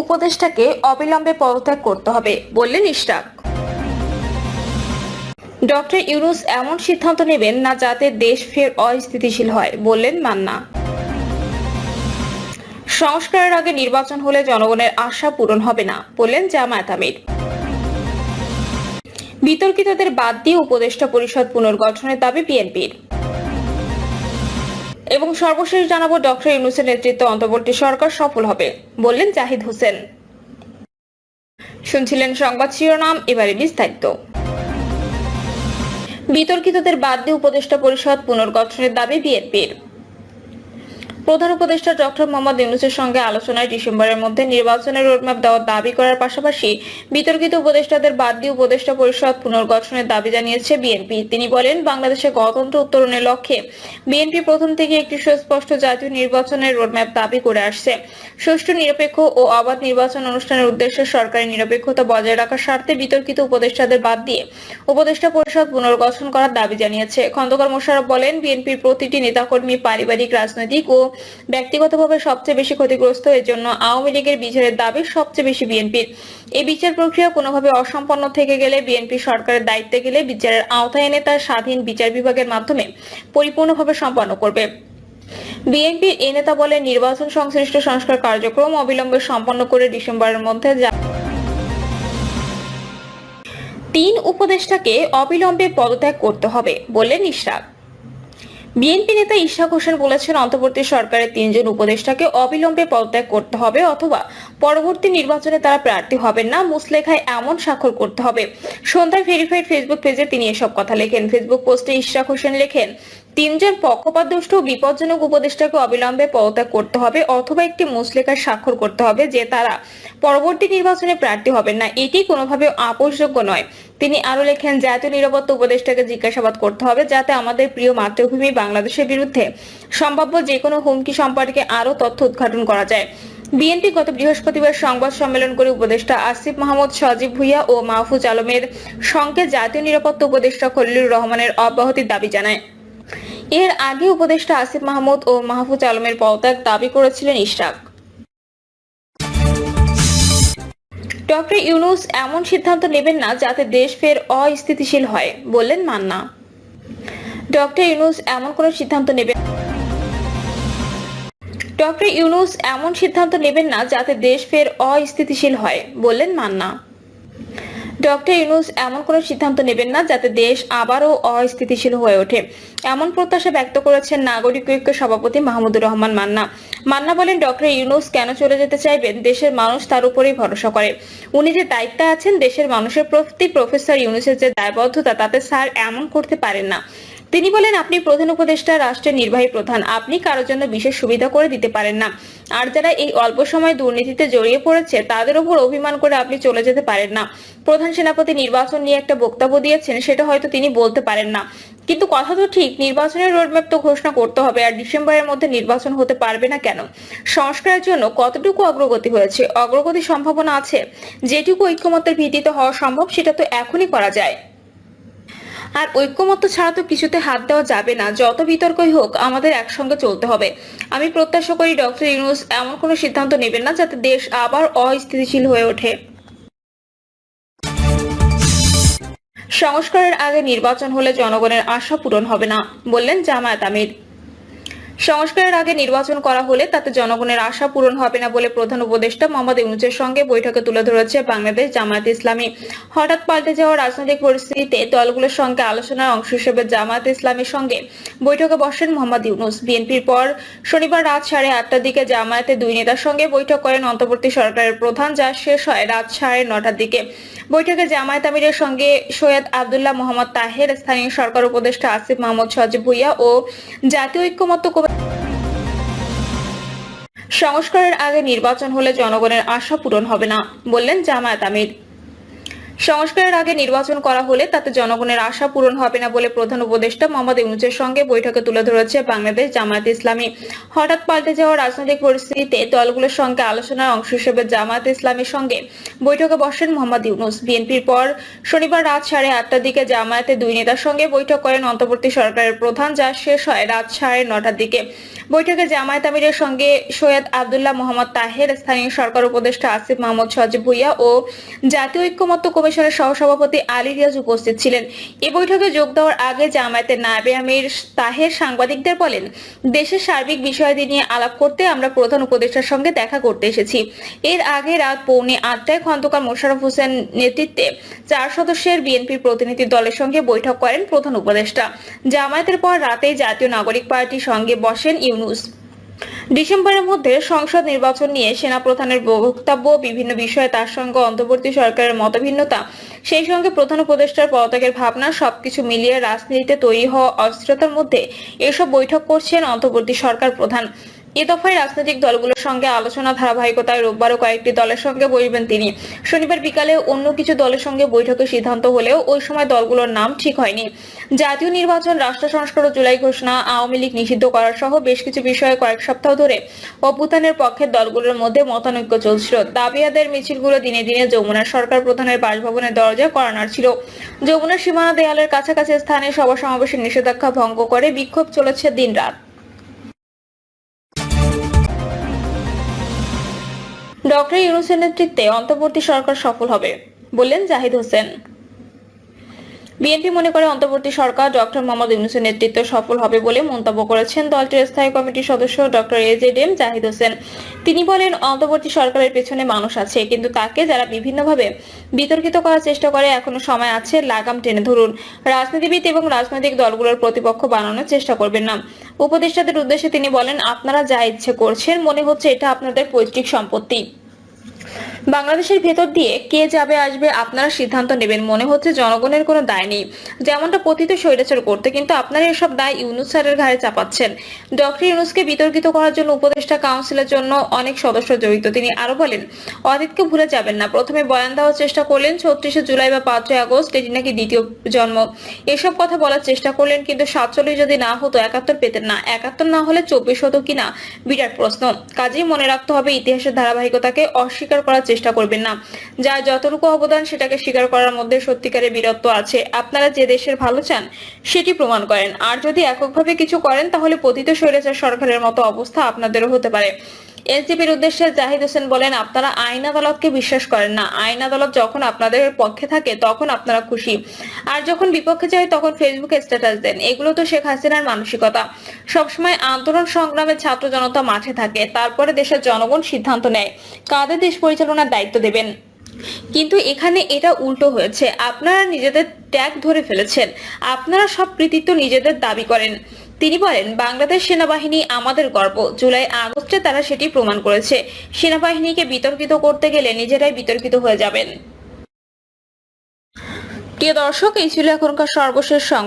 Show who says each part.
Speaker 1: উপদেষ্টাকে অবিলম্বে পদত্যাগ করতে হবে বললেন ইশরাক। ডক্টর ইউনূস এমন সিদ্ধান্ত নেবেন না যাতে দেশ ফের অস্থিতিশীল হয় বললেন মান্না। সংস্কারের আগে নির্বাচন হলে জনগণের আশা পূরণ হবে না বললেন জামায়াত আমির। বিতর্কিতদের বাদ দিয়ে উপদেষ্টা পরিষদ পুনর্গঠনের দাবি বিএনপির। এবং সর্বশেষ জানাবো, ডক্টর ইউনূসের নেতৃত্বে অন্তর্বর্তী সরকার সফল হবে বললেন জাহিদ হোসেন। শুনছিলেন সংবাদ শিরোনাম, এবারে বিস্তারিত। বিতর্কিতদের বাদ দিয়ে উপদেষ্টা পরিষদ পুনর্গঠনের দাবি বিএনপির। প্রধান উপদেষ্টা ডক্টর মোহাম্মদ ইউনূসের সঙ্গে আলোচনায় ডিসেম্বরের মধ্যে নির্বাচনের রোডম্যাপ দেওয়ার দাবি করার পাশাপাশি বিতর্কিত উপদেষ্টাদের বাদ দিয়ে উপদেষ্টা পরিষদ পুনর্গঠনের দাবি জানিয়েছে বিএনপি। তিনি বলেন, বাংলাদেশে গণতন্ত্র উত্তরণের লক্ষ্যে বিএনপি প্রথম থেকে একটি সুস্পষ্ট জাতীয় নির্বাচনের রোডম্যাপ দাবি করে আসছে। সুষ্ঠু, নিরপেক্ষ ও অবাধ নির্বাচন অনুষ্ঠানের উদ্দেশ্যে সরকারি নিরপেক্ষতা বজায় রাখার স্বার্থে বিতর্কিত উপদেষ্টাদের বাদ দিয়ে উপদেষ্টা পরিষদ পুনর্গঠন করার দাবি জানিয়েছে। খন্দকার মোশাররফ বলেন, বিএনপির প্রতিটি নেতাকর্মী পারিবারিক, রাজনৈতিক ও ব্যক্তিগতভাবে সবচেয়ে বেশি ক্ষতিগ্রস্ত। এর জন্য আওয়ামী লীগের বিচারের দাবি সবচেয়ে বেশি বিএনপির। এই বিচার প্রক্রিয়া কোনোভাবে অসম্পন্ন থেকে গেলে বিএনপি সরকারের দায়িত্বে গেলে বিচারের আওতায় এনে তার স্বাধীন বিচার বিভাগের মাধ্যমে পরিপূর্ণভাবে সম্পন্ন করবে। বিএনপির এই নেতা বলেন, নির্বাচন সংশ্লিষ্ট সংস্কার কার্যক্রম অবিলম্বে সম্পন্ন করে ডিসেম্বরের মধ্যে 3 উপদেষ্টাকে অবিলম্বে পদত্যাগ করতে হবে বললেন ইশরাক। বিএনপি নেতা ইশরাক হোসেন বলেছেন, অন্তর্বর্তী সরকারের 3 জন উপদেষ্টাকে অবিলম্বে পদত্যাগ করতে হবে অথবা পরবর্তী নির্বাচনে তারা প্রার্থী হবেন না, মুচলেখায় এমন স্বাক্ষর করতে হবে। সন্ধ্যায় ভেরিফাইড ফেসবুক পেজে তিনি এসব কথা লেখেন। ফেসবুক পোস্টে ইশরাক হোসেন লেখেন, 3 জন পক্ষপাতদুষ্ট ও বিপজ্জনক উপদেষ্টাকে অবিলম্বে পদত্যাগ করতে হবে অথবা একটি মুচলেখায় স্বাক্ষর করতে হবে যে তারা পরবর্তী নির্বাচনে প্রার্থী হবেন না। এটি কোনোভাবে আপোষযোগ্য নয়। তিনি আরো লেখেন, জাতীয় নিরাপত্তা উপদেষ্টাকে জিজ্ঞাসাবাদ করতে হবে যাতে আমাদের প্রিয় মাতৃভূমি বাংলাদেশের বিরুদ্ধে সম্ভাব্য যে কোনো হুমকি সম্পর্কে আরো তথ্য উদ্ঘাটন করা যায়। বিএনপি গত বৃহস্পতিবার সংবাদ সম্মেলন করে উপদেষ্টা আসিফ মাহমুদ, সজীব ভুঁইয়া ও মাহফুজ আলমের সঙ্গে জাতীয় নিরাপত্তা উপদেষ্টা খলিলুর রহমানের অব্যাহতির দাবি জানায়। এর আগে উপদেষ্টা আসিফ মাহমুদ ও মাহফুজ আলমের পদত্যাগ দাবি করেছিলেন ইশরাক। ডক্টর ইউনূস এমন সিদ্ধান্ত নেবেন না যাতে দেশ ফের অস্থিতিশীল হয় বললেন মান্না। ডক্টর ইউনূস এমন সিদ্ধান্ত নেবেন না যাতে দেশ ফের অস্থিতিশীল হয় বললেন মান্না। ডক্টর ইউনূস এমন সিদ্ধান্ত নেবেন না যাতে দেশ আবারও অস্থিতিশীল হয়ে ওঠে, এমন প্রত্যাশা ব্যক্ত করেছেন নাগরিক ঐক্য সভাপতি মাহমুদুর রহমান মান্না। মান্না বলেন, ডক্টর ইউনূস কেন চলে যেতে চাইবেন? দেশের মানুষ তার উপরেই ভরসা করে। উনি যে দায়িত্বে আছেন দেশের মানুষের প্রতি, প্রফেসর ইউনূসের যে দায়বদ্ধতা, তাতে স্যার এমন করতে পারেন না। তিনি বলেন, আপনি প্রধান উপদেষ্টা, রাষ্ট্রের নির্বাহী প্রধান, আপনি কারোর জন্য বিশেষ সুবিধা করে দিতে পারেন না। আর যারা এই অল্প সময় দুর্নীতিতে জড়িয়ে পড়েছে তাদের উপর অভিমান করে আপনি চলে যেতে পারেন না। প্রধান সেনাপতি নির্বাচন নিয়ে একটা বক্তব্য দিয়েছেন, সেটা হয়তো তিনি বলতে পারেন না, কিন্তু কথা তো ঠিক। নির্বাচনের রোডম্যাপ তো ঘোষণা করতে হবে। আর ডিসেম্বরের মধ্যে নির্বাচন হতে পারবে না কেন? সংস্কারের জন্য কতটুকু অগ্রগতি হয়েছে? অগ্রগতির সম্ভাবনা আছে। যেটুকু ঐক্যমত্যের ভিত্তিতে হওয়া সম্ভব সেটা তো এখনই করা যায়। আর ঐক্যমত্য ছাড়া তো কিছুতে হাত দেওয়া যাবে না। যত বিতর্কই হোক, আমাদের একসঙ্গে চলতে হবে। আমি প্রত্যাশা করি ডক্টর ইউনূস এমন সিদ্ধান্ত নেবেন না যাতে দেশ আবার অস্থিতিশীল হয়ে ওঠে। সংস্কারের আগে নির্বাচন হলে জনগণের আশা পূরণ হবে না বললেন জামায়াত আমির। সংস্কারের আগে নির্বাচন করা হলে তাতে জনগণের আশা পূরণ হবে না বলে প্রধান উপদেষ্টা মোহাম্মদ ইউনূসের সঙ্গে বৈঠকে তুলে ধরেছে বাংলাদেশ জামায়াতে ইসলামী। হঠাৎ পাল্টে যাওয়া রাজনৈতিক পরিস্থিতিতে দলগুলোর সঙ্গে আলোচনার অংশ হিসেবে জামায়াতে ইসলামীর সঙ্গে বৈঠকে বসেন মোহাম্মদ ইউনূস। বিএনপির পর শনিবার রাত 8:30টার দিকে জামায়াতের 2 নেতার সঙ্গে বৈঠক করেন অন্তর্বর্তী সরকারের প্রধান, যা শেষ হয় রাত 9:30টার দিকে। বৈঠকে জামায়াত আমিরের সঙ্গে সৈয়দ আব্দুল্লাহ মোহাম্মদ তাহের, স্থানীয় সরকার উপদেষ্টা আসিফ মাহমুদ, সজীব ভুঁইয়া ও জাতীয় ঐক্যমত্য। সংস্কারের আগে নির্বাচন হলে জনগণের আশা পূরণ হবে না বললেন জামায়াত আমির। সংস্কারের আগে নির্বাচন করা হলে তাতে জনগণের আশা পূরণ হবে না বলে প্রধান উপদেষ্টা মোহাম্মদ ইউনূসের সঙ্গে বৈঠকে তুলে ধরেছে বাংলাদেশ জামায়াতে ইসলামী। হঠাৎ পাল্টে যাওয়া রাজনৈতিক পরিস্থিতিতে দলগুলোর সঙ্গে আলোচনার অংশ হিসেবে জামায়াতে ইসলামীর সঙ্গে বৈঠকে বসেন মোহাম্মদ ইউনূস। বিএনপির পর শনিবার রাত 8:30টার দিকে জামায়াতে দুই নেতার সঙ্গে বৈঠক করেন অন্তর্বর্তী সরকারের প্রধান, যা শেষ হয় রাত 9:30টার দিকে। বৈঠকে জামায়াত আমিরের সঙ্গে সৈয়দ আব্দুল্লাহ মোহাম্মদ তাহের, স্থানীয় সরকার উপদেষ্টা আসিফ মাহমুদ সজীব ভুইয়া ও জাতীয় ঐক্যমত্য কমিশনের সহসভাপতি আলী রিয়াজ উপস্থিত ছিলেন। এই বৈঠকে যোগ দেওয়ার আগে জামায়াতের নায়েবে আমির তাহের সাংবাদিকদের বলেন, দেশের সার্বিক বিষয়াদি নিয়ে আলাপ করতে আমরা প্রধান উপদেষ্টার সঙ্গে দেখা করতে এসেছি। এর আগে রাত 7:45টায় খন্দকার মোশাররফ হোসেন নেতৃত্বে 4 সদস্যের বিএনপির প্রতিনিধি দলের সঙ্গে বৈঠক করেন প্রধান উপদেষ্টা। জামায়াতের পর রাতেই জাতীয় নাগরিক পার্টির সঙ্গে বসেন ইউনূস। ডিসেম্বরের মধ্যে সংসদ নির্বাচন নিয়ে সেনাপ্রধানের বক্তব্য, বিভিন্ন বিষয়ে তার সঙ্গে অন্তর্বর্তী সরকারের মতভিন্নতা, সেই সঙ্গে প্রধান উপদেষ্টার পদত্যাগের ভাবনা, সবকিছু মিলিয়ে রাজনীতিতে তৈরি হওয়া অস্থিরতার মধ্যে এসব বৈঠক করছেন অন্তর্বর্তী সরকার প্রধান। এ দফায় রাজনৈতিক দলগুলোর সঙ্গে আলোচনা ধারাবাহিকতায় রোববারও কয়েকটি দলের সঙ্গে বসবেন তিনি। শনিবার বিকালে অন্য কিছু দলের সঙ্গে বৈঠকের সিদ্ধান্ত হলেও ওই সময় দলগুলোর নাম ঠিক হয়নি। জাতীয় নির্বাচন, রাষ্ট্র সংস্কার ও জুলাই ঘোষণা, আওয়ামী লীগ নিষিদ্ধ করা সহ বেশ কিছু বিষয়ে কয়েক সপ্তাহ ধরে অভ্যুত্থানের পক্ষের দলগুলোর মধ্যে মতানৈক্য চলছিল। দাবি আদায়ের মিছিলগুলো দিনে দিনে যমুনার সরকার প্রধানের বাসভবনের দরজায় করা নাড়ছিল। যমুনার সীমানা দেয়ালের কাছাকাছি স্থানে সভা সমাবেশের নিষেধাজ্ঞা ভঙ্গ করে বিক্ষোভ চলেছে দিনরাত। ডক্টর ইউনূসের নেতৃত্বে অন্তর্বর্তী সরকার সফল হবে বললেন জাহিদ হোসেন। বিএনপি মনে করে অন্তর্বর্তী সরকার ডক্টর মোহাম্মদ ইউনূসের নেতৃত্বে সফল হবে বলে মন্তব্য করেছেন দলটির স্থায়ী কমিটির সদস্য ডক্টর এজেডএম জাহিদ হোসেন। তিনি বলেন, অন্তর্বর্তী সরকারের পেছনে মানুষ আছে, কিন্তু তাকে যারা বিভিন্নভাবে বিতর্কিত করার চেষ্টা করে এখনো সময় আছে, লাগাম টেনে ধরুন। রাজনীতিবিদ এবং রাজনৈতিক দলগুলোর প্রতিপক্ষ বানানোর চেষ্টা করবেন না। উপদেষ্টাদের উদ্দেশ্যে তিনি বলেন, আপনারা যা ইচ্ছে করছেন, মনে হচ্ছে এটা আপনাদের পৈতৃক সম্পত্তি। বাংলাদেশের ভেতর দিয়ে কে যাবে আসবে আপনারা সিদ্ধান্ত নেবেন। মনে হচ্ছে জনগণের কোনো দায় নেই, যেমনটা পতিত স্বৈরাচার করতে, কিন্তু আপনারা এসব দায় ইউনূস স্যারের ঘাড়ে চাপাচ্ছেন। ডক্টর ইউনূসকে বিতর্কিত করার জন্য উপদেষ্টা কাউন্সিলের জন্য অনেক সদস্য জড়িত। তিনি আরো বলেন, অতীতকে ভুলে যাবেন না। প্রথমে বয়ান দেওয়ার চেষ্টা করলেন 36শে জুলাই বা 5ই আগস্ট, এটি নাকি দ্বিতীয় জন্ম, এসব কথা বলার চেষ্টা করলেন, কিন্তু 47 যদি না হতো 71 পেতেন না। 71 না হলে 24 হতো কিনা বিরাট প্রশ্ন। কাজেই মনে রাখতে হবে, ইতিহাসের ধারাবাহিকতাকে অস্বীকার করার চেষ্টা করবেন না। যার যতটুকু অবদান সেটাকে স্বীকার করার মধ্যে সত্যিকারের বীরত্ব আছে। আপনারা যে দেশের ভালো চান সেটি প্রমাণ করেন। আর যদি এককভাবে কিছু করেন তাহলে পতিত স্বৈরাচার সরকারের মতো অবস্থা আপনাদেরও হতে পারে। এনসিপির উদ্দেশ্যে জাহিদ হোসেন বলেন, আপনারা আইন আদালতকে বিশ্বাস করেন না। আইন আদালত যখন আপনাদের পক্ষে থাকে তখন আপনারা খুশি, আর যখন বিপক্ষে যায় তখন ফেসবুকে স্ট্যাটাস দেন। এগুলো তো শেখ হাসিনার মানসিকতা। সবসময় আন্দোলন সংগ্রামে ছাত্র জনতা মাঠে থাকে, তারপরে দেশের জনগণ সিদ্ধান্ত নেয় কাদের দেশ পরিচালনার দায়িত্ব দেবেন। কিন্তু এখানে এটা উল্টো হয়েছে। আপনারা নিজেদের ট্যাগ ধরে ফেলেছেন, আপনারা সব কৃতিত্ব নিজেদের দাবি করেন। তিনি বলেন, বাংলাদেশ সেনাবাহিনী আমাদের গর্ব। জুলাই আগস্টে তারা সেটি প্রমাণ করেছে। সেনাবাহিনীকে বিতর্কিত করতে গেলে নিজেরাই বিতর্কিত হয়ে যাবেন। প্রিয় দর্শক, এই ছিল এখনকার সর্বশেষ সংবাদ।